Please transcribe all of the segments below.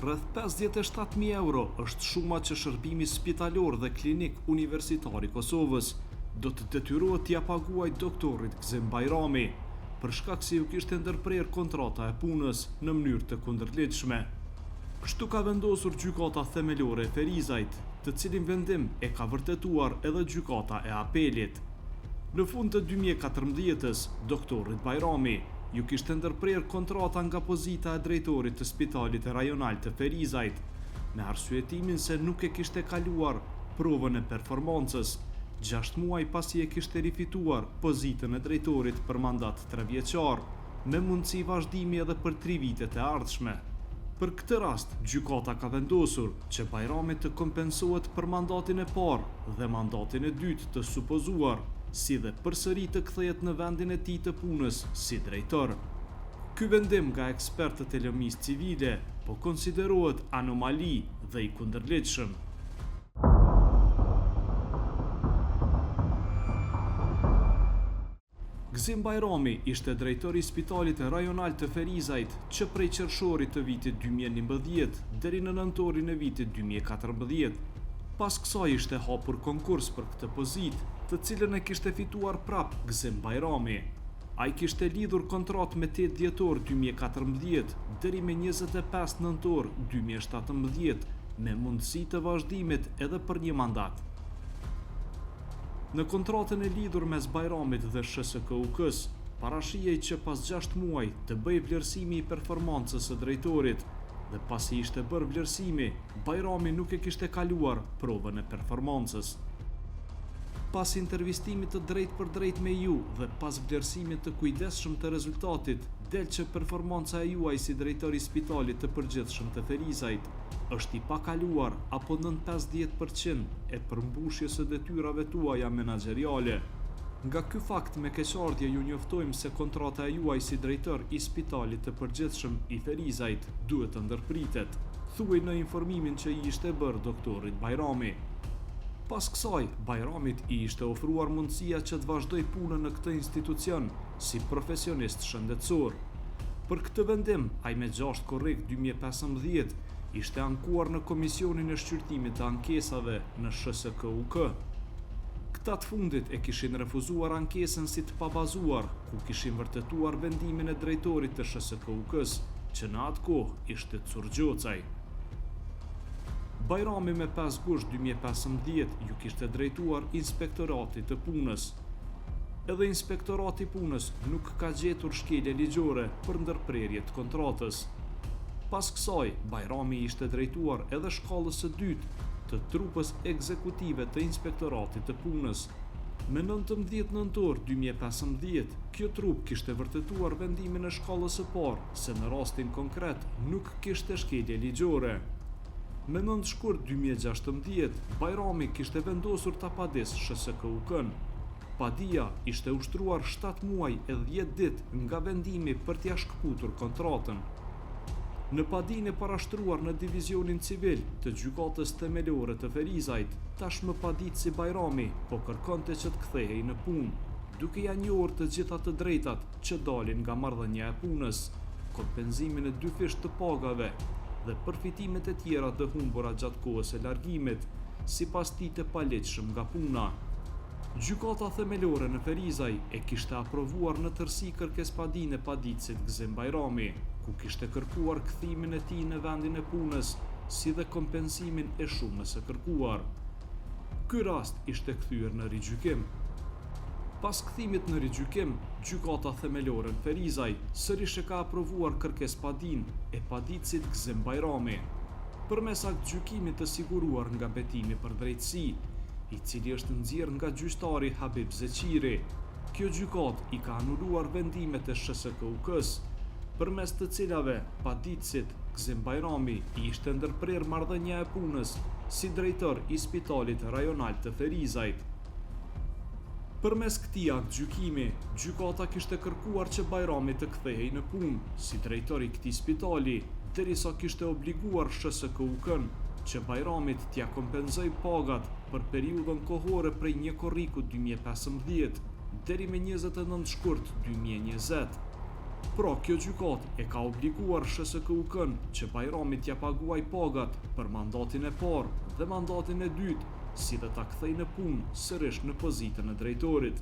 Rreth 57.000 euro është shuma që shërbimi spitalor dhe klinik universitar i Kosovës do të detyrohet t'ia paguajë doktorit Gzim Bajrami, për shkak se ju kishte ndërprer kontrata e punës në mënyrë të kundërligjshme. Kështu ka vendosur gjykata themelore e Ferizajt, të cilin vendim e ka vërtetuar edhe gjykata e apelit. Në fund të 2014-s, doktorit Bajrami ju kishte ndërprer kontrata nga pozita e drejtorit të spitalit rajonal të Ferizajt, me arsyetimin se nuk e kishte kaluar provën e performancës, 6 muaj pasi e kishte rifituar pozitën e drejtorit për mandat 3 vjeçar, me mundësi vazhdimi edhe për 3 vitet e ardhshme. Për këtë rast, gjykata ka vendosur që Bajrami të kompensohet për mandatin e parë dhe mandatin e dytë të supozuar, si dhe përsëri të kthehet në vendin e tij të punës si drejtor. Ky vendim nga ekspertët e lëmisë civile po konsiderohet anomali dhe i kundërligjshëm. Gzim Bajrami ishte drejtori i spitalit rajonal të Ferizajt që prej qershorit të vitit 2011 deri në nëntorin e vitit 2014. Pas kësaj ishte hapur konkurs për këtë pozitë, të cilën e kishte fituar prap Gzim Bajrami. Ai kishte lidhur kontratë me 8 dhjetor 2014 deri me 25 nëntor 2017 me mundësi të vazhdimit edhe për 1 mandat. Në kontratën e lidhur mes Bajramit dhe SHSKUK-s, parashihej që pas 6 muaj të bëj vlerësimi i performancës së drejtorit, dhe pasi ishte bërë vlerësimi, Bajrami nuk e kishte kaluar provën e performancës. Pas intervistimit të drejt për drejt me ju dhe pas vlerësimit të kujdesshëm të rezultatit, del që performanca e juaj si drejtori i spitalit të përgjithshëm të Ferizajt është i pakaluar apo nën 50% e përmbushjes së detyrave tuaja menaxheriale. Nga ky fakt me keqardhje ju njoftojmë se kontrata e juaj si drejtor i spitalit të përgjithshëm i Ferizajt duhet të ndërpritet, thuaj në informimin që i ishte bërë doktorit Bajrami. Pas kësaj, Bajramit i ishte ofruar mundësia që të vazhdoj punën në këtë institucion si profesionist shëndetësor. Për këtë vendim, ai me 6 korrik 2015 ishte ankuar në Komisionin e Shqyrtimit të Ankesave në SHSKUK. Këta të fundit e kishin refuzuar ankesën si të pabazuar, ku kishin vërtetuar vendimin e drejtorit të SHSKUK-s, që në atë kohë ishte Cur Gjocaj. Bajrami me 5 gusht 2015 ju kishte drejtuar Inspektoratit të Punës. Edhe Inspektorati i Punës nuk ka gjetur shkelje ligjore për ndërprerje të kontratës. Pas kësaj, Bajrami ishte drejtuar edhe shkallës së dytë të trupës ekzekutive të Inspektoratit të Punës. Me 19 nëntor 2015, kjo trup kishte vërtetuar vendimin e shkallës së parë, se në rastin konkret nuk kishte shkelje ligjore. Me 9 shkurt 2016, Bajrami kishte vendosur ta padisë SHSKUK-n. Padia ishte ushtruar 7 muaj e 10 ditë nga vendimi për t'ia shkputur kontratën. Në padinë e parashtruar në divizionin civil të gjykatës themelore të Ferizajt, tashmë paditësi Bajrami po kërkonte që të kthehej në punë, duke ia njohur të gjitha të drejtat që dalin nga marrëdhënia e punës, kompenzimin e 2 fish të pagave dhe përfitimet e tjera të humbura gjatë kohës së largimit, sipas tij të palegjshëm nga puna. Gjykata themelore në Ferizaj e kishte aprovuar në tërësi kërkesapadinë e paditësit Gzim Bajrami, ku kishte kërkuar kthimin e tij në vendin e punës, si dhe kompensimin e shumës së kërkuar. Ky rast ishte kthyer në rigjykim. Pas kthimit në rigjykim, gjykata themelore në Ferizaj sërish e ka aprovuar kërkesapadinë e paditësit Gzim Bajrami. Përmes aktgjykimit të siguruar nga betimi për drejtësi, i cili është nxjerrë nga gjyqtari Habib Zeqiri, kjo gjykatë i ka anuluar vendimet e SHSKUK-s, përmes të cilave paditësit Gzim Bajrami i ishte ndërprer marrëdhënia e punës si drejtor i spitalit rajonal të Ferizajt. Përmes këtij aktgjykimi, gjykata kishte kërkuar që Bajrami të kthehej në punë si drejtor i këtij spitali, derisa kishte obliguar SHSKUK-n që Bajramit t'ia kompenzoj pagat për periudhën kohore prej 1 korriku 2015 deri me 29 shkurt 2020. Pra, kjo gjykatë e ka obliguar SHSKUK-n që Bajrami t'ja paguaj pagat për mandatin e parë dhe mandatin e dytë, si dhe ta kthej në punë sërish në pozitën e drejtorit.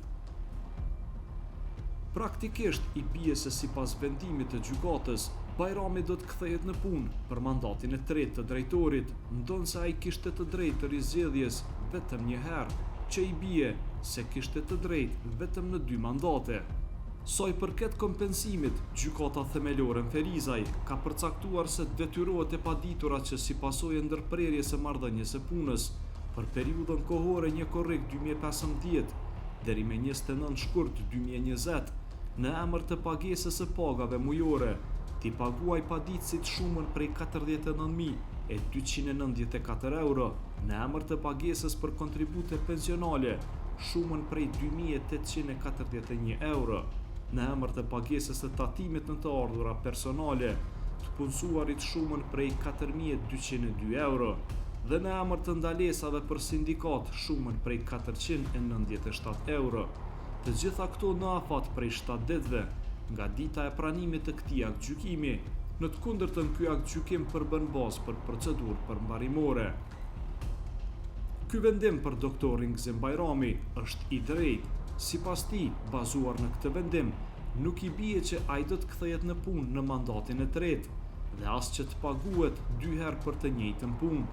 Praktikisht i bie se sipas vendimit të gjykatës, Bajrami do të kthehet në punë për mandatin e tretë të drejtorit, ndonse ai kishte të drejtë të rizgjedhjes vetëm një herë, që i bie se kishte të drejtë vetëm në 2 mandate. Sa i përket kompensimit, gjykata themelore në Ferizaj ka përcaktuar se detyrohet e paditura që si pasojë e ndërprerjes së marrëdhënies së punës për periudhën kohore 1 korrik 2015 deri me 29 shkurt 2020 në emër të pagesës së pagave mujore, t'i paguaj paditësit shumën prej 49.294 euro në emër të pagesës për kontribute pensionale, shumën prej 2.841 euro në emër të pagesës të tatimit në të ardhura personale, të punësuarit shumën prej 4.202 euro dhe në emër të ndalesave për sindikat shumën prej 497 euro. Të gjitha këto në afat prej 7 ditëve nga dita e pranimit të këtij aktgjykimi, në të kundërtën ky aktgjykim përbën bazë për procedurë përmbarimore. Ky vendim për doktorin Gzim Bajrami është i drejtë. Sipas tij, bazuar në këtë vendim, nuk i bie që ai do të kthehet në punë në mandatin e tretë dhe as që të paguhet 2 herë për të njëjtën punë,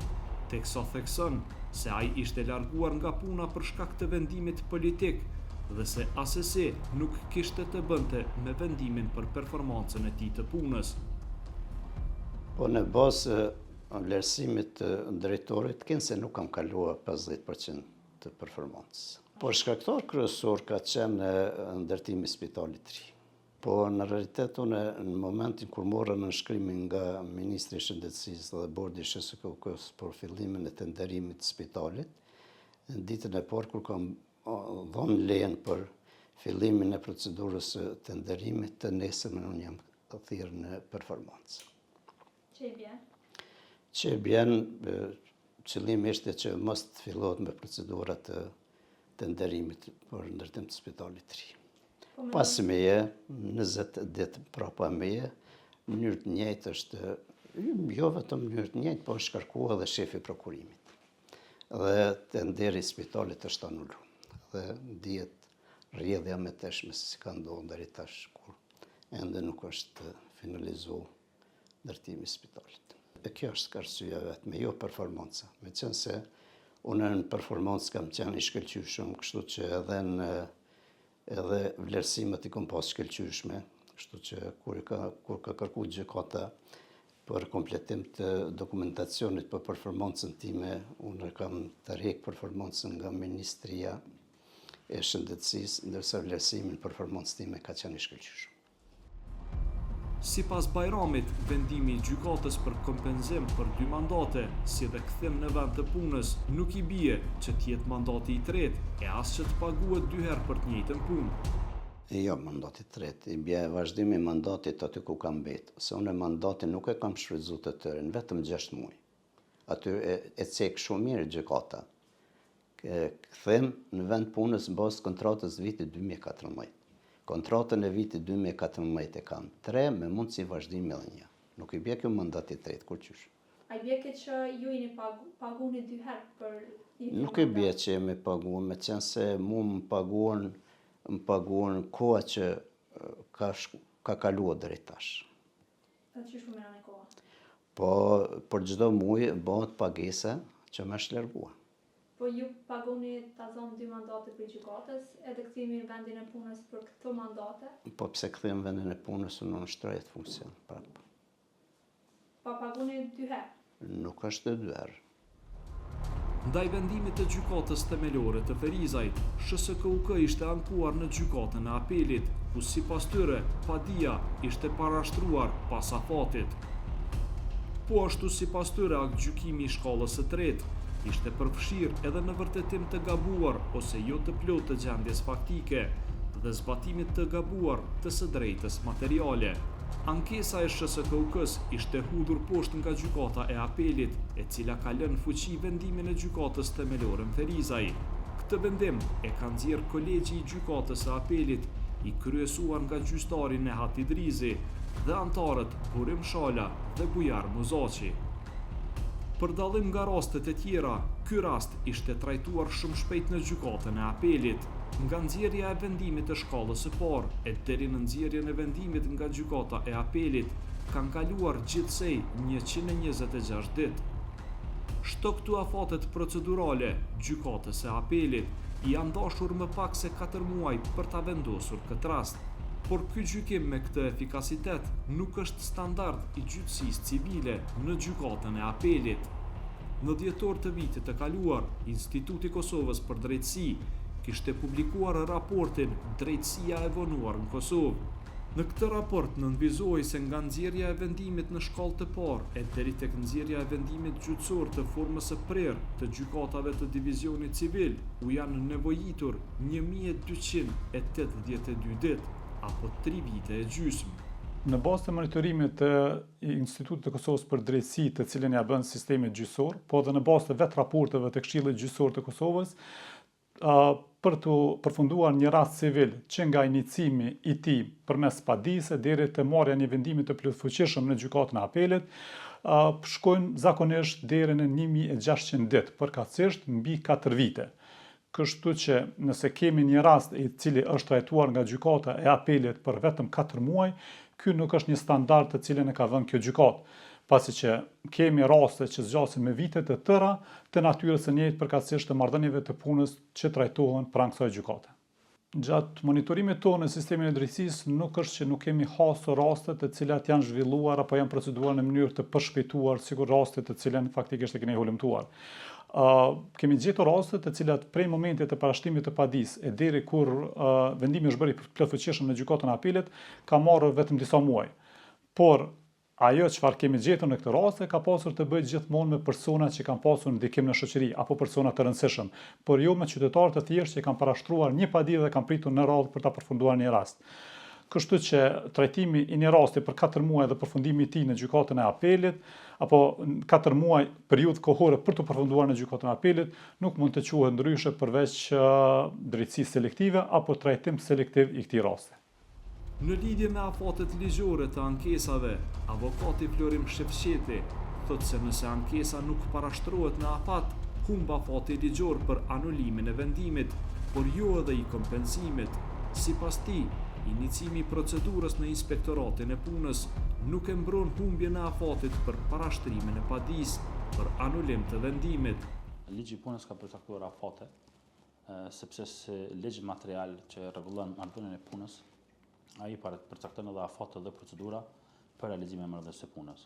teksa thekson se ai ishte larguar nga puna për shkak të vendimit politik dhe se asesi nuk kishte të bënte me vendimin për performancën e tij të punës. Po në bazë vlerësimit të drejtorit, se nuk kam kaluar 50% të performancës. Por shkaktar kryesor ka qenë ndërtimi i spitalit të ri. Po në realitet unë në momentin kur morën nënshkrimin nga Ministri i Shëndetësisë dhe Bordi i SHSKUK-s për fillimin e tenderimit të spitalit, në ditën e parë kur kam dhënë lejen për fillimin e procedurës së tenderimit, të nesërmen unë jam thirrur në performancë. Që i bjen, qëllimi ishte që mos të fillohet me procedurat të tenderimit për ndërtim të spitalit të ri. Pas meje, 20 ditë prapa meje, mënyrë të njëjtë është, jo vetëm mënyrë të njëjtë, po është kërkuar edhe shefi prokurimit. Dhe tenderi i spitalit është anuluar. Dhe dihet rrjedhja me teshme se si ka ndodhur deri tash kur ende nuk është finalizuar ndërtimi i spitalit. E kjo është arsyeja vetme, jo performanca. Meqense unë në performancë kam qenë i shkëlqyshëm, kështu që edhe vlerësimet i kam pas shkëlqyshme, kështu që kur ka kërkuar gjykata për kompletim të dokumentacionit për performancën time, unë kam tërheq performancën nga Ministria e Shëndetësisë, ndërsa vlerësimin performancës time ka qenë i shkëlqyshëm. Sipas Bajramit, vendimi i gjykatës për kompenzim për 2 mandate, si dhe kthim në vend të punës, nuk i bie që të jetë mandati i tretë e as që të paguhet 2 herë për të njëjtën punë. Jo, mandati i tretë, i bie vazhdimi i mandatit aty ku kam mbetë, se unë mandatin nuk e kam shfrytzuar të tërën, vetëm 6 muaj. Aty e cek shumë mirë gjykata. Kthim në vend punës bazë kontratës vitit 2014. Kontratën e vitit 2014 e kam 3 me mundësi vazhdimi edhe 1. Nuk i bie kjo mandati i tretë, kur qysh. A i bie që ju i paguani 2 herë për një Nuk i bie që me paguan, me qenë se mu më paguan koha që ka kaluar deri tash. A që shumë në koha? Po, për çdo muaj bëhet pagesa që më është larguar. Po ju pagoni ta zonë 2 mandate për gjykatës, edhe kthimi vendin e punës për këto mandate? Po pse kthejmë vendin e punës, unë në shtrejt funksion. Prapë. Pa pagoni 2 herë? Nuk është 2 herë. Ndaj vendimit të gjykatës themelore të Ferizajt, SHSKUK ishte ankuar në gjykatën e apelit, ku sipas tyre padia ishte parashtruar pas afatit. Po ashtu sipas tyre aktgjykimi i shkallës së tretë ishte përfshirë edhe në vërtetim të gabuar ose jo të plotë të gjendjes faktike dhe zbatimit të gabuar të së drejtës materiale. Ankesa e SHSKUK-s ishte hudhur poshtë nga gjykata e apelit, e cila ka lënë fuqi vendimin e gjykatës themelore në Ferizaj. Këtë vendim e ka nxjerrë kolegji i gjykatës së apelit i kryesuar nga gjyqtari Nehat Idrizi dhe antarët Burim Shala dhe Bujar Muzaçi. Për dallim nga rastet e tjera, ky rast ishte trajtuar shumë shpejt në gjykatën e apelit, nga nxjerrja e vendimit të shkallës së parë e deri në nxjerrjen e vendimit nga gjykata e apelit, kanë kaluar gjithsej 126 ditë. Shto këtu afatet procedurale, gjykatës së apelit i janë dashur më pak se 4 muaj për ta vendosur këtë rast. Por ky gjykim me këtë efikasitet nuk është standard i gjyqësisë civile në gjykatën e apelit. Në dhjetor të vitit të kaluar, Instituti i Kosovës për Drejtësi kishte publikuar raportin Drejtësia e vonuar në Kosovë. Në këtë raport nënvizohej se nga nxjerrja e vendimit në shkallë të parë e deri tek nxjerrja e vendimit gjyqësor të formës së prerë të gjykatave të divizionit civil u janë nevojitur 1282 ditë, apo 3 vite e gjysmë. Në bazë të monitorimit të Institutit të Kosovës për Drejtësi, të cilën ja bën sistemi gjyqësor, po dhe në bazë të vetë raporteve të Këshillit Gjyqësor të Kosovës, për të përfunduar një rast civil që nga inicimi i tij përmes padisë deri te marrja e një vendimi të plotfuqishëm në gjykatën e apelit, shkojnë zakonisht deri në 1600 ditë, përkatësisht mbi 4 vite. Kështu që nëse kemi një rast i cili është trajtuar nga gjykata e apelit për vetëm 4 muaj, ky nuk është një standard të cilin e ka vënë kjo gjykatë, pasi që kemi raste që zgjasin me vite të tëra të natyrës së njëjtë përkatësisht të marrëdhënieve të punës që trajtohen pranë kësaj gjykate. Gjatë monitorimit tonë në sistemin e drejtësisë nuk është që nuk kemi hasur raste të cilat janë zhvilluar apo janë proceduar në mënyrë të përshpejtuar, sikur rastet të cilën faktikisht e keni hulumtuar. Kemi gjetur raste të cilat prej momentit të parashtimit të padisë e deri kur vendimi është bërë i plotfuqishëm në gjykatën e apelit ka marrë vetëm disa muaj. Por ajo çfarë kemi gjetur në këtë raste ka pasur të bëjë gjithmonë me persona që kanë pasur ndikim në shoqëri apo persona të rëndësishëm, por jo me qytetarë të thjeshtë që kanë parashtruar një padi dhe kanë pritur në radhë për ta përfunduar një rast. Kështu që trajtimi i një rasti për 4 muaj dhe përfundimi i tij në gjykatën e apelit, apo 4 muaj periudhë kohore për të përfunduar në gjykatën e apelit, nuk mund të quhet ndryshe përveç drejtësi selektive apo trajtim selektiv i këtij rasti. Në lidhje me afatet ligjore të ankesave, avokati Florim Shefqeti thotë se nëse ankesa nuk parashtrohet në afat, humb afati ligjor për anulimin e vendimit, por jo edhe i kompensimit. Sipas tij, inicimi i procedurës në Inspektoratin e Punës nuk e mbron humbjen e afatit për parashtrimin e padisë për anulim të vendimit. Ligji i punës ka përcaktuar afate, sepse si ligj material që rregullon marrëdhënien e punës, ai përcakton edhe afate dhe procedura për realizimin e marrëdhënies së punës.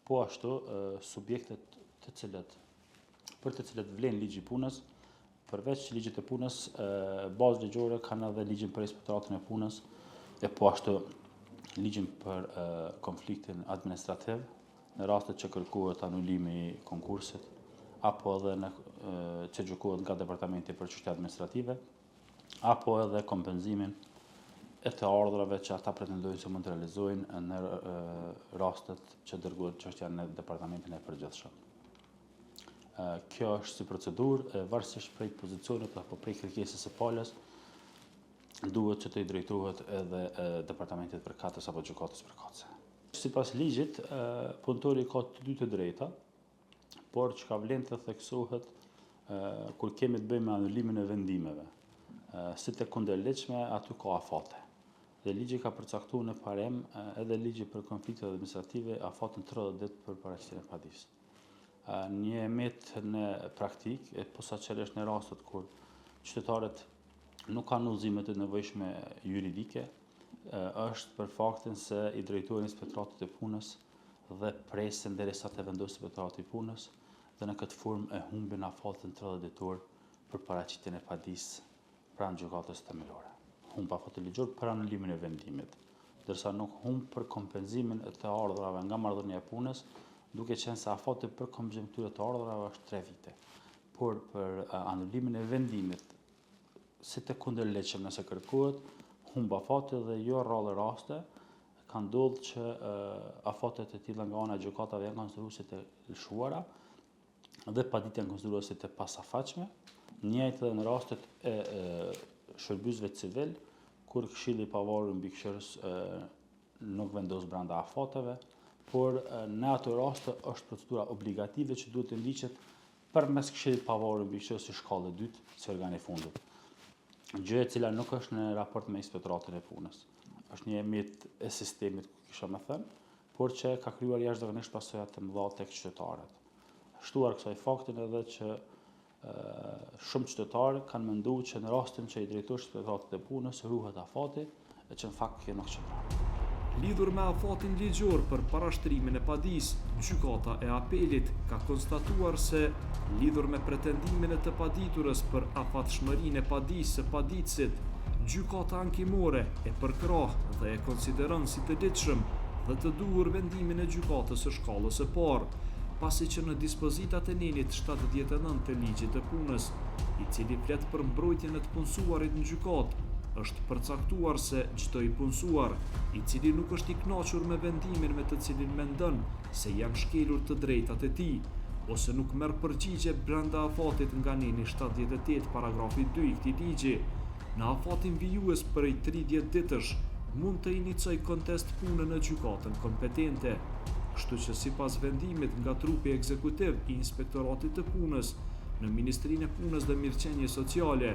Po ashtu, subjektet për të cilët vlen ligji i punës, përveç ligjit të punës, bazë ligjore kanë edhe ligjin për Inspektoratin e Punës, e po ashtu ligjin për konfliktin administrativ, në rastet që kërkohet anulimi i konkursit, apo edhe që gjykohet nga Departamenti për Çështje Administrative, apo edhe kompenzimin e të ardhrave që ata pretendojnë se mund të realizojnë në rastet që dërgohet çështja në Departamentin e Përgjithshëm. Kjo është si procedurë, varësisht prej pozicionit apo prej kërkesës së palës, duhet që të i drejtohet edhe Departamentit përkatës apo gjykatës përkatëse. Sipas ligjit, punëtori ka të dy të drejta, por çka vlen të theksohet kur kemi të bëjmë me anulimin e vendimeve. Si të kundërligjshme, aty ka afate. Dhe ligji ka përcaktuar në parem edhe ligji për konfliktet administrative afatën 30 ditë për paraqitjen e padisë. Një emet në praktik, posaçërisht në rastet kur qytetarët nuk kanë udhëzimet e nevojshme juridike, është për faktin se i drejtohen Inspektoratit të Punës dhe presin derisa të vendosë Inspektorati i Punës dhe në këtë formë e humbin afatën 30 ditor për paraqitjen e padisë pranë gjykatës themelore. Humb afatin ligjor për anulimin e vendimit, ndërsa nuk humb për kompenzimin e të ardhrave nga marrëdhënia e punës, duke qenë se afati për kompenzim këtyre të ardhrave është 3 vite. Por për anulimin e vendimit, si të kundërligjshëm nëse kërkohet, humb afati dhe jo rrallë raste, ka ndodhur që afatet e tilla nga ana e gjykatave janë konsideruar si të lëshuara dhe paditja janë konsideruar si të pasafaqshme, njëjtë edhe në rastet e shërbësve civil, kur Këshilli i Pavarur Mbikëqyrës nuk vendos brenda afateve, por në ato raste është procedura obligative që duhet të ndiqet përmes Këshillit Pavarur Mbikëqyrës si shkallë 2, si organ i fundit. Gjë e cila nuk është në raport me Inspektoratin e Punës. Është një mjet e sistemit, kisha më thënë, por që ka krijuar jashtëzakonisht pasoja të mëdha tek qytetarët. Shtuar kësaj faktin edhe që shumë qytetarë kanë menduar që në rastin që i drejtosh Inspektoratit të Punës ruhet afati, e që në fakt kjo nuk qëndron. Lidhur me afatin ligjor për parashtrimin e padisë, gjykata e apelit ka konstatuar se lidhur me pretendimin e të paditurës për afatshmërinë e padisë së paditësit, gjykata ankimore e përkrah dhe e konsideron si të ditshëm dhe të duhur vendimin e gjykatës së shkallës së parë, pasi që në dispozitat e nenit 79 të ligjit të punës, i cili flet për mbrojtjen e të punësuarit në gjykatë, është përcaktuar se çdo i punësuar, i cili nuk është i kënaqur me vendimin me të cilin mendon se janë shkelur të drejtat e tij, ose nuk merr përgjigje brenda afatit nga neni 78 paragrafi 2 i këtij ligji, në afatin vijues prej 30 ditësh, mund të inicoj kontest punën në gjykatën kompetente. Kështu që sipas vendimit nga trupi ekzekutiv i Inspektoratit të Punës në Ministrinë e Punës dhe Mirëqenies Sociale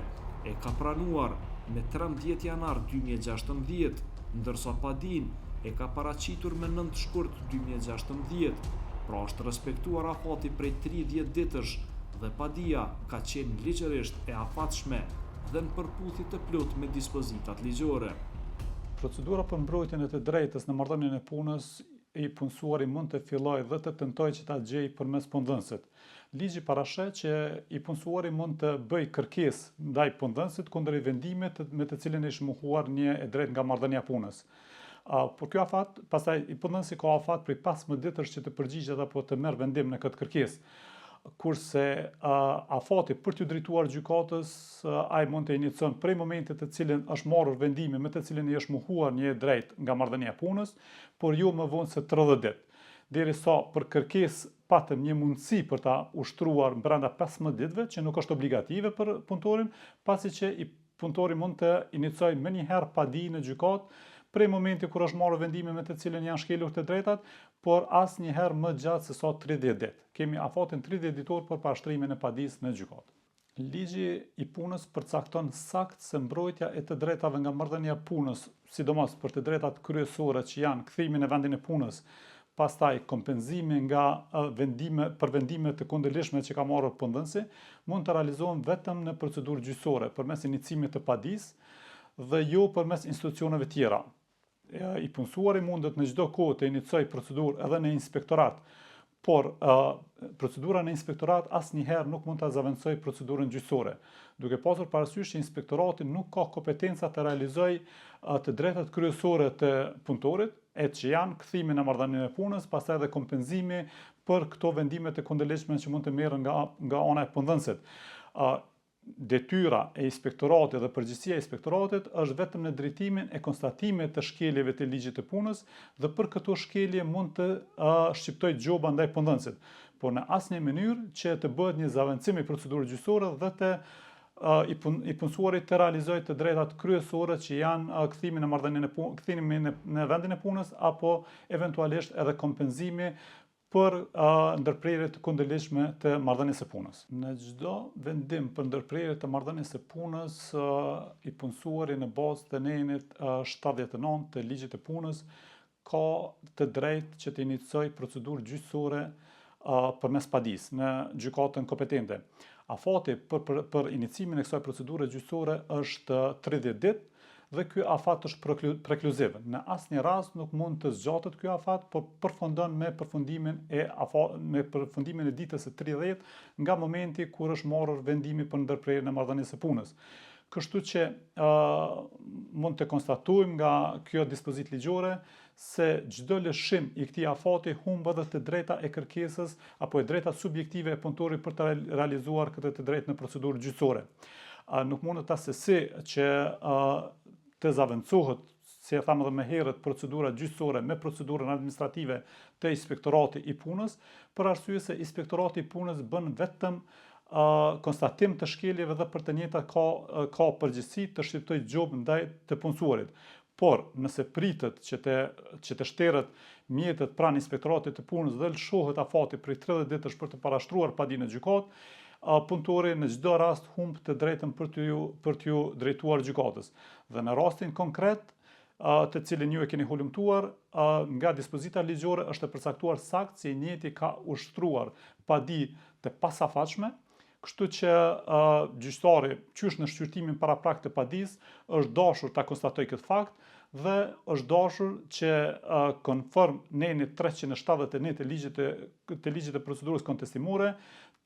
e ka pranuar me 13 janar 2016, ndërsa padin e ka paraqitur me 9 shkurt 2016, pra është respektuar afati prej 30 ditësh dhe padia ka qenë ligjërisht e afatshme dhe në përputhje të plot me dispozitat ligjore. Procedura për mbrojtjen e të drejtës në marrëdhënien e punës i punësuari mund të fillojë dhe të tentojë që ta gjejë përmes punëdhënësit. Ligji parashet që i punësuari mund të bëjë kërkesë ndaj punëdhënësit kundër vendimit me të cilin është mohuar një e drejtë nga marrëdhënia e punës. Por kjo afat, pastaj i punëdhënësi ka afat prej 15 ditësh që të përgjigjet apo të merr vendim në këtë kërkesë. Kurse afati për t'u drejtuar gjykatës, ai mund të inicon prej momentit të cilin është marrur vendimi me të cilin i është mohuar një drejt nga marrëdhënia e punës, por jo më vonë se 30 ditë. Derisa për kërkesë patëm një mundësi për ta ushtruar brenda 15 ditëve, që nuk është obligative për punëtorin, pasi që i punëtori mund të inicojë më një herë padi në gjykatë prej momenti kur është marrë vendime me të cilën janë shkelur të drejtat, por asnjëherë më gjatë se sa 30 ditë. Kemi afatin 30 ditor për parashtrimin e padisë në gjykatë. Ligji i punës përcakton sakt se mbrojtja e të drejtave nga marrëdhënia e punës, sidomos për të drejtat kryesore që janë kthimi në vendin e punës, pastaj kompenzimi nga vendime të kundërlidhshme që ka marrë punëdhënësi, mund të realizohen vetëm në procedurë gjyqësore përmes inicimit të padisë dhe jo përmes institucioneve tjera. I punësuari mundet në çdo kohë të inicojë procedurë edhe në inspektorat, por procedura në inspektorat asnjëherë nuk mund ta zavancojë procedurën gjyqësore, duke pasur parasysh që inspektorati nuk ka kompetenca të realizojë të drejtat kryesore të punëtorit, që janë kthimi në marrëdhënien e punës, pastaj edhe kompenzimi për këto vendime të kundërlidhshme që mund të merren nga ana e punëdhënësit. Detyra e inspektoratit dhe përgjegjësia e inspektoratit është vetëm në drejtimin e konstatimit të shkeljeve të ligjit të punës dhe për këto shkelje mund të shqiptojë gjoba ndaj punëdhënësit, por në asnjë mënyrë që të bëhet një zavancim i procedurës gjyqësore dhe të i punësuarit të realizojë të drejtat kryesore që janë kthimi në marrëdhënien e punës, kthimi në vendin e punës apo eventualisht edhe kompenzimi për ndërprerje të kundërlidhshme të marrëdhënies së punës. Në çdo vendim për ndërprerje të marrëdhënies së punës, i punësuari në bazë të nenit 79 të ligjit të punës ka të drejtë që të inicojë procedurë gjyqësore përmes padisë në gjykatën kompetente. Afati për inicimin e kësaj procedure gjyqësore është 30 ditë dhe ky afat është prekluziv. Në asnjë rast nuk mund të zgjatet ky afat, por përfundon me përfundimin e ditës së 30 nga momenti kur është marrur vendimi për ndërprerjen e marrëdhënies së punës. Kështu që mund të konstatojmë nga kjo dispozitë ligjore se çdo lëshim i këtij afati humb edhe të drejta e kërkesës apo e drejta subjektive e punëtorit për të realizuar këtë të drejtë në procedurë gjyqësore. Nuk mundet asesi që të zavencohet, si e thamë edhe më herët, procedura gjyqësore me procedurën administrative të inspektorati i punës, për arsye se inspektorati i punës bën vetëm konstatim të shkeljeve dhe për të njëjtat ka përgjegjësi të shqiptojë gjobë ndaj të punësuarit. Por nëse pritet që të shteret mjetet pranë inspektoratit të punës dhe lëshohet afati prej 30 ditësh për të parashtruar padinë në gjykatë, punëtori në çdo rast humb të drejtën për t'ju drejtuar gjykatës. Dhe në rastin konkret, të cilin ju e keni hulumtuar, nga dispozita ligjore është e përcaktuar saktë se i njëjti ka ushtruar padi të pasafatshme, kështu që gjyqtari, qysh në shqyrtimin paraprak të padisë, është dashur ta konstatoj këtë fakt dhe është dashur që konform nenit 371 të ligjit të procedurës kontestimore,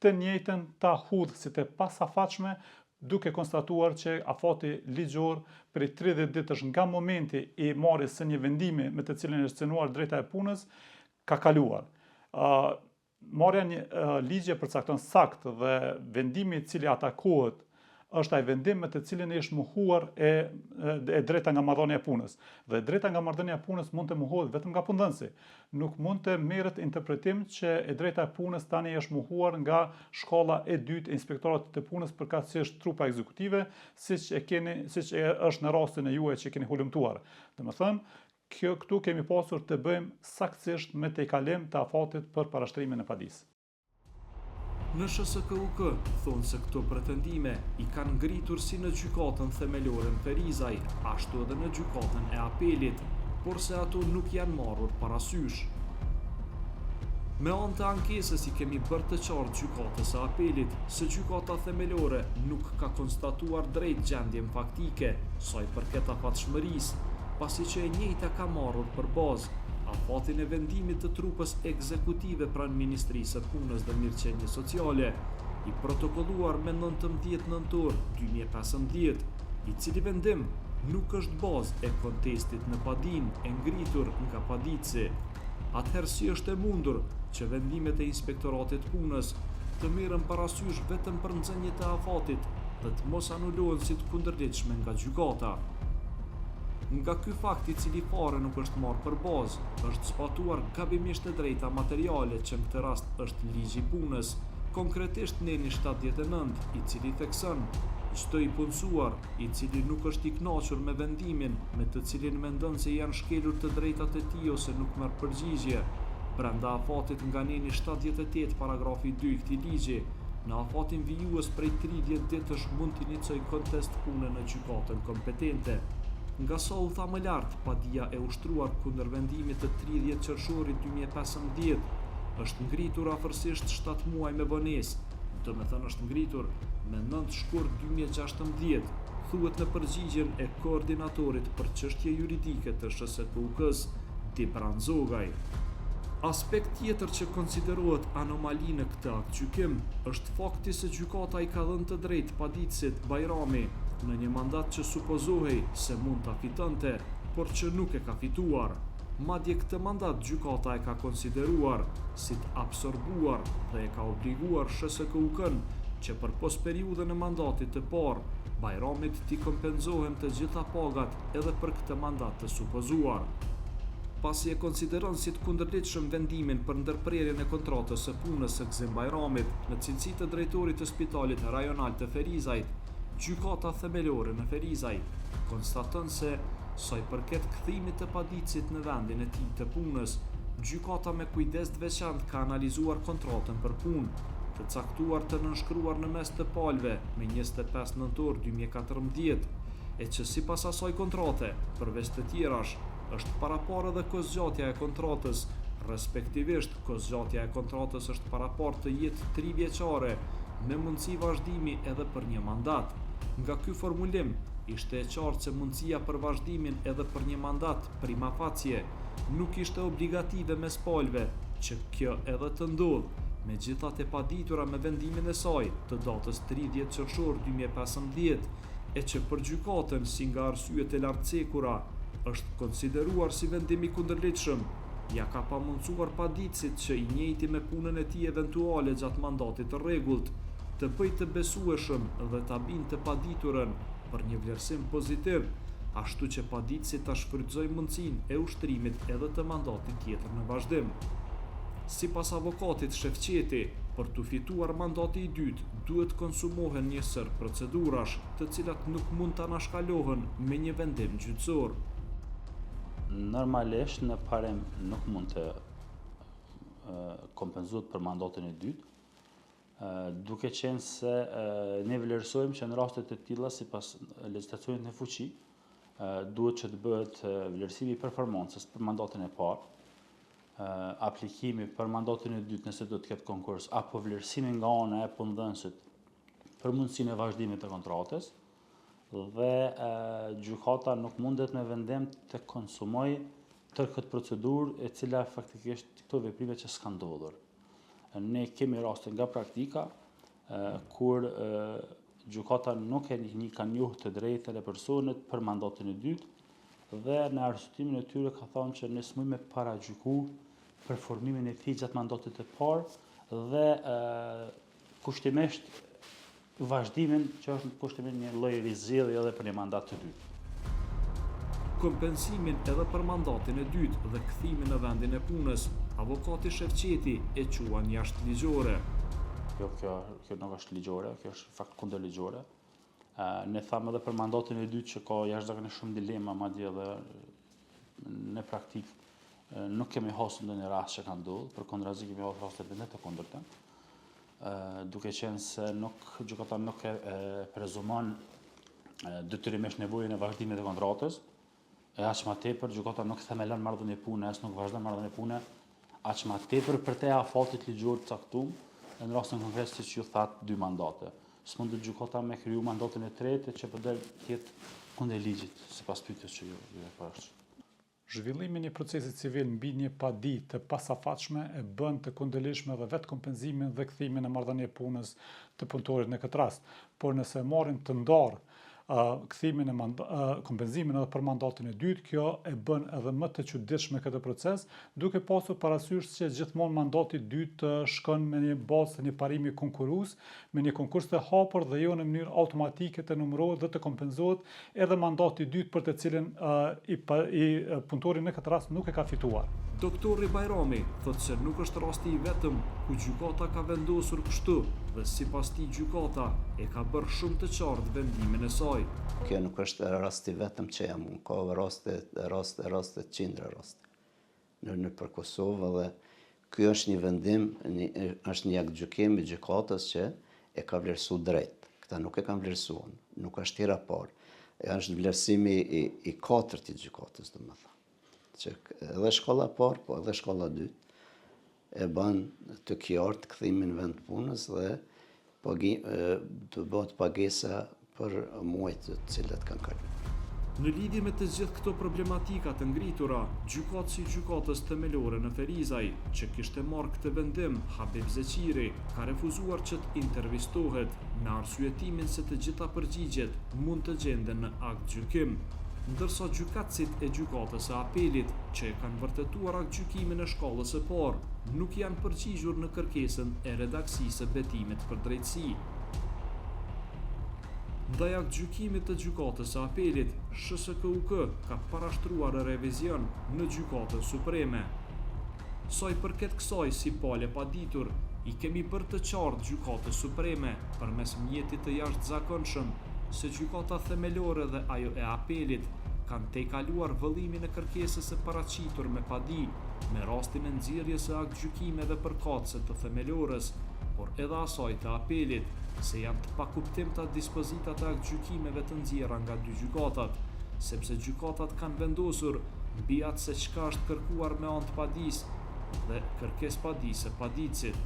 të njëjtën ta hudh si të pasafatshme, duke konstatuar që afati ligjor për 30 ditësh nga momenti i marrjes së një vendimi me të cilin është cënuar drejta e punës, ka kaluar. Marrja një ligje përcakton saktë dhe vendimi i cili atakohet është ai vendim me të cilin është mohuar e drejta nga marrëdhënia e punës. Dhe drejta nga marrëdhënia e punës mund të mohohet vetëm nga punëdhënësi. Nuk mund të merret interpretim që e drejta e punës tani është mohuar nga shkolla e dytë e inspektoratit të punës përkatësisht trupa ekzekutive, siç është në rastin e juaj që keni hulumtuar. Domethënë, këtu kemi pasur të bëjmë saktësisht me tejkalim të afatit për parashtrimin e padisë. Në SHSKUK thonë se këto pretendime i kanë ngritur si në gjykatën themelore në Ferizaj, ashtu edhe në gjykatën e apelit, por se ato nuk janë marrur parasysh. Me anë të ankesës i kemi bërë të qartë gjykatës së apelit se gjykata themelore nuk ka konstatuar drejt gjendjen faktike, sa i përket afatshmërisë, pasi që e njëjta ka marrur për bazë afatin e vendimit të trupës ekzekutive pranë Ministrisë së Punës dhe Mirëqenies Sociale, i protokolluar me 19 nëntor 2015, i cili vendim nuk është bazë e kontestit në padinë e ngritur nga paditësi. Atëherë si është e mundur që vendimet e Inspektoratit Punës të merren parasysh vetëm për nxënje të afatit dhe të mos anulohen si të kundërligjshme nga gjykata. Nga ky fakt i cili fare nuk është marrë për bazë, është zbatuar gabimisht e drejta materiale që në këtë rast është ligji i punës, konkretisht neni 79, i cili thekson çdo i punësuar, i cili nuk është i kënaqur me vendimin me të cilin mendon se janë shkelur të drejtat e tij ose nuk merr përgjigje, brenda afatit nga neni 78 paragrafi 2 i këtij ligji, në afatin vijues prej 30 ditësh mund të iniciojë kontest pune në gjykatën kompetente. Nga sa u tha më lartë, padia e ushtruar kundër vendimit të 30 qershorit 2015 është ngritur afërsisht 7 muaj me vonesë, domethënë është ngritur me 9 shkurt 2016, thuhet në përgjigjen e koordinatorit për çështje juridike të SHSKUK-s, Dibran Zogaj. Aspekt tjetër që konsiderohet anomali në këtë akt gjykim është fakti se gjykata i ka dhënë të drejtë paditësit Bajrami në një mandat që supozohej se mund ta fitonte, por që nuk e ka fituar. Madje këtë mandat gjykata e ka konsideruar si të absorbuar dhe e ka obliguar SHSKUK-n që për pos periudhën e mandatit të parë, Bajramit t'i kompenzohen të gjitha pagat edhe për këtë mandat të supozuar. Pasi e konsideron si të kundërligjshëm vendimin për ndërprerjen e kontratës së punës së Gzim Bajramit në cilësi të drejtorit të Spitalit Rajonal të Ferizajt, gjykata themelore në Ferizaj konstaton se sa i përket kthimit të paditësit në vendin e tij të punës, gjykata me kujdes të veçantë ka analizuar kontratën për punë, të caktuar të nënshkruar në mes të palëve me 25 nëntor 2014, e që sipas asaj kontrate, përveç të tjerash, është parapar edhe kozgjatja e kontratës, respektivisht kozgjatja e kontratës është parapar të jetë 3 vjeçare me mundësi vazhdimi edhe për një mandat. Nga ky formulim, ishte e qartë se mundësia për vazhdimin edhe për një mandat prima facie nuk ishte obligative mes palëve, që kjo edhe të ndodh, megjithatë e paditura me vendimin e saj të datës 30 qershor 2015, e që për gjykatën si nga arsyet e lartcekura është konsideruar si vendim i kundërligjshëm, ja ka pamundsuar paditësit që i njëjti me punën e tij eventuale gjatë mandatit të rregullt, të bëjë të besueshëm dhe ta bindë të paditurën për një vlerësim pozitiv, ashtu që paditësi ta shfrytëzojë mundësinë e ushtrimit edhe të mandatit tjetër në vazhdim. Sipas avokatit Shefqeti, Për të fituar mandati i dytë, duhet konsumohen njësër procedurash, të cilat nuk mund të anashkalohen me një vendim gjyqësor. Normalisht në parim nuk mund të kompenzohet për mandatin e dytë, duke qenë se ne vlerësojmë që në rastet e tilla sipas legjislacionit në fuqi, duhet që të bëhet vlerësimi i performancës për mandatin e parë, aplikimi për mandatin e dytë nëse do të ketë konkurs, apo vlerësimi nga ana e punëdhënësit për mundësinë e vazhdimit të kontratës, dhe gjykata nuk mundet me vendim të konsumoj tërë këtë procedurë e cila faktikisht këto veprime që s'kan ndodhur. Ne kemi raste nga praktika kur gjykata nuk ka njohur të drejtën e personit për mandatin e dytë dhe në arsyetimin e tyre ka thënë që ne s'mujmë me paragjyku performimin e tij gjatë mandatit të parë dhe kushtimisht vazhdimin që është kushtimisht një lloj rizgjellje edhe për një mandat të dytë. Kompensimin edhe për mandatin e dytë dhe kthimin në vendin e punës, avokati Shevqeti e quan jashtëligjore. Kjo nuk është ligjore, kjo është fakt kundërligjore. Ne thamë edhe për mandatin e dytë që ka jashtëzakonisht shumë dilema, madje edhe në praktikë nuk kemi hasur ndonjë rast që ka ndodhur, përkundrazi kemi hasur raste të kundërta. Duke qenë se gjykata nuk e prezumon detyrimisht nevojën e vazhdimit të kontratës, e aq më tepër gjykata nuk themelon marrëdhënie pune, as nuk vazhdon marrëdhënie pune, aq më tepër për te afatit ligjor të caktuar, në rastin konkret siç ju thatë 2 mandate. S'mund gjykata me kriju mandatin e tretë që përdor të jetë kundër ligjit, sipas pyetjes që ju e përsh. Zhvillimi i një procesi civil mbi një padi të pasafatshme e bën të kundërlidhshme edhe vetë kompenzimin dhe kthimin e marrëdhënie punës të punëtorit në këtë rast. Por nëse marrin të ndarë kthimin kompenzimin edhe për mandatin e dytë, kjo e bën edhe më të çuditshme këtë proces, duke pasur parasysh se gjithmonë mandati i dytë shkon me një bazë të një parimi konkurrues, me një konkurs të hapur dhe jo në mënyrë automatike të numërohet dhe të kompenzohet edhe mandati i dytë për të cilin i punëtori në këtë rast nuk e ka fituar. Doktori Bajrami thotë se nuk është rasti i vetëm ku gjykata ka vendosur kështu dhe sipas tij gjykata e ka bërë shumë të qartë vendimin e saj. Kjo nuk është rasti vetëm që jam, ka raste qindra raste në për Kosovë dhe ky është një vendim, është një aktgjykim i gjykatës që e ka vlerësuar drejt. Këta nuk e kanë vlerësuar, nuk është tira parë. Është vlerësimi i katërt i gjykatës, domethënë. Që edhe shkolla parë, po edhe shkolla dytë e bën të qartë kthimin në vend punës dhe të bëhet pagesa për muajt të cilët kanë kaluar. Në lidhje me të gjithë këto problematika të ngritura, gjykatësi i gjykatës themelore në Ferizaj, që kishte marrë këtë vendim, Habib Zeqiri, ka refuzuar që të intervistohet me arsyetimin se të gjitha përgjigjet mund të gjenden në aktgjykim. Ndërsa gjykatësit e gjykatës së apelit, që e kanë vërtetuar aktgjykimin e shkallës së parë, nuk janë përgjigjur në kërkesën e redaksisë së betimit për drejtësi. Ndaj aktgjykimit të gjykatës së apelit, SHSKUK ka parashtruar revizion në gjykatën supreme. Sa i përket kësaj si palë paditur, i kemi bërë të qartë gjykatës supreme përmes mjetit të jashtëzakonshëm se gjykata themelore dhe ajo e apelit kanë tejkaluar vëllimin e kërkesës së paraqitur me padi me rastin e nxjerrjes së aktgjykimeve përkatëse të themelores, por edhe asaj të apelit, se janë të pakuptimta dispozitat e aktgjykimeve të nxjerra nga 2 gjykatat, sepse gjykatat kanë vendosur mbi atë se çka është kërkuar me anë të padisë dhe kërkesë padisë e padicit.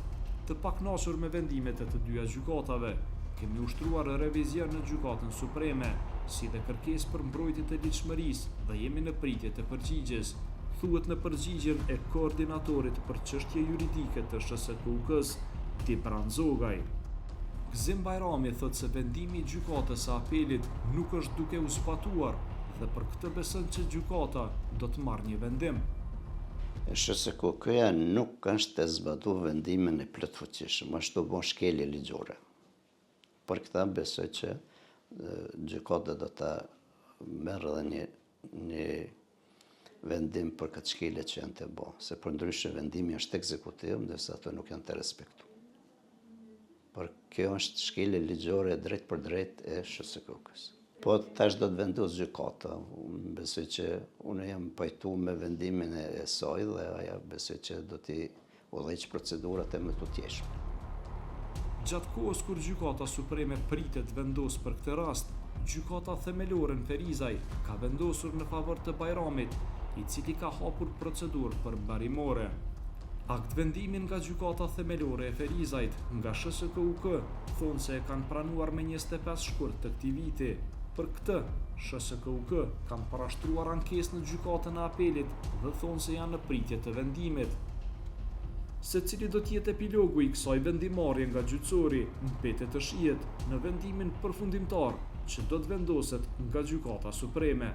Të pakënaqur me vendimet e të dyja gjykatave, kemi ushtruar revizion në gjykatën supreme, si dhe kërkesë për mbrojtje të ligjshmërisë dhe jemi në pritje të përgjigjes, thuhet në përgjigjen e koordinatorit për çështje juridike të SHSKUK-s, Tibran Zogaj. Gzim Bajrami thotë se vendimi i gjykatës së apelit nuk është duke u zbatuar dhe për këtë beson që gjykata do të marrë një vendim. SHSKUK-ja nuk është të zbatuar vendimin e plotfuqishëm, është të bën shkelje ligjore. Për këtë besoj që gjykata do ta merrë edhe një vendim për këtë shkelje që janë të bë, se përndryshe vendimi është ekzekutiv, ndërsa ato nuk janë të respektuar. por kjo është shkelje ligjore drejt për drejt e SHSK-s. Po tash do të vendos gjykata. Unë besoj që unë jam pajtu me vendimin e saj dhe aja besoj që do t'i udhëheq procedurat e më të tjeshme. Gjatë kohës kur Gjykata Supreme pritet vendos për këtë rast, Gjykata Themelore në Ferizaj ka vendosur në favor të Bajramit, i cili ka hapur procedurë për barimore. Akt vendimin nga Gjykata Themelore e Ferizajt nga SHSK-UK thonë se e kanë pranuar me 25 shkurt të këtij viti. Për këtë, SHSK-UK kanë parashtruar ankesë në Gjykatën e Apelit dhe thonë se janë në pritje të vendimit. Se cili do t'jetë epilogu i kësaj vendimarrje nga gjyqësori, mbetet të shihet në vendimin përfundimtar që do të vendoset nga Gjykata Supreme.